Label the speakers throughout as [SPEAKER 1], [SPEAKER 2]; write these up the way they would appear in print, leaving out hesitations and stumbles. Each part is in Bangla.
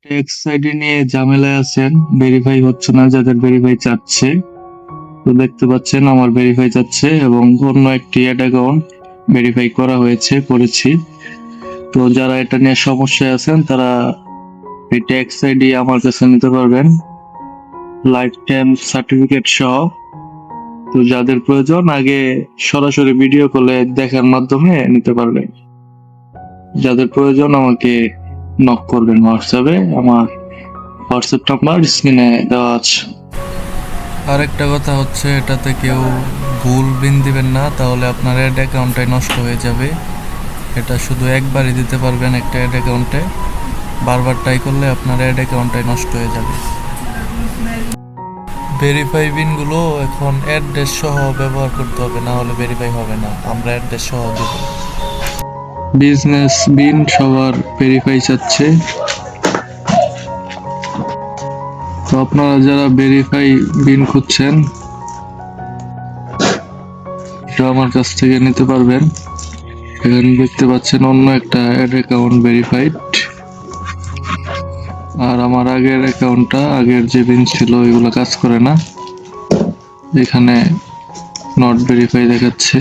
[SPEAKER 1] ট্যাক্স আইডি নিয়ে ঝামেলায় আছেন, ভেরিফাই হচ্ছে না, যাদের ভেরিফাই চাচ্ছে। তো দেখতে পাচ্ছেন আমার ভেরিফাই চাচ্ছে এবং অন্য একটি অ্যাড অ্যাকাউন্ট ভেরিফাই করেছি। তো যারা এটা নিয়ে সমস্যায় আছেন তারা এই ট্যাক্স আইডি আমার কাছে নিতে পারবেন, লাইফ টাইম সার্টিফিকেট সহ। তো যাদের প্রয়োজন আগে সরাসরি ভিডিও কলে দেখার মাধ্যমে নিতে পারবেন। যাদের প্রয়োজন আমাকে নক করবেন হোয়াটসঅ্যাপে, আমার হোয়াটসঅ্যাপ নাম্বার স্ক্রিনে দেওয়া আছে।
[SPEAKER 2] আরেকটা কথা হচ্ছে, এটাতে কেউ ভুল বিন দিবেন না, তাহলে আপনার অ্যাড অ্যাকাউন্টটাই নষ্ট হয়ে যাবে। এটা শুধু একবারই দিতে পারবেন একটা অ্যাড অ্যাকাউন্টে, বারবার ট্রাই করলে আপনার অ্যাড অ্যাকাউন্টটাই নষ্ট হয়ে যাবে। ভেরিফাই বিনগুলো এখন অ্যাড্রেস সহ ব্যবহার করতে হবে, না হলে ভেরিফাই হবে না। আমরা অ্যাড্রেস সহ দেবো।
[SPEAKER 1] বিজনেস বিন সবার ভেরিফাই চাচ্ছে। তো আপনারা যারা ভেরিফাই বিন খুঁজছেন এটা আমার কাছ থেকে নিতে পারবেন। এখানে দেখতে পাচ্ছেন অন্য একটা অ্যাড অ্যাকাউন্ট ভেরিফাইড, আর আমার আগের যে বিন ছিল এগুলো কাজ করে না, এখানে নট ভেরিফাই দেখাচ্ছে।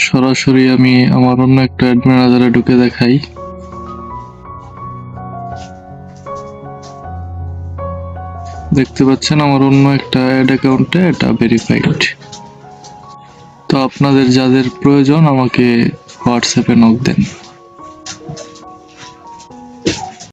[SPEAKER 1] সরাসরি আমি আমার অন্য একটা অ্যাড ম্যানেজারে ঢুকে দেখাই। দেখতে পাচ্ছেন আমার অন্য একটা অ্যাড অ্যাকাউন্টে এটা ভেরিফাইড। তো আপনাদের যাদের প্রয়োজন আমাকে হোয়াটসঅ্যাপে নক দেন।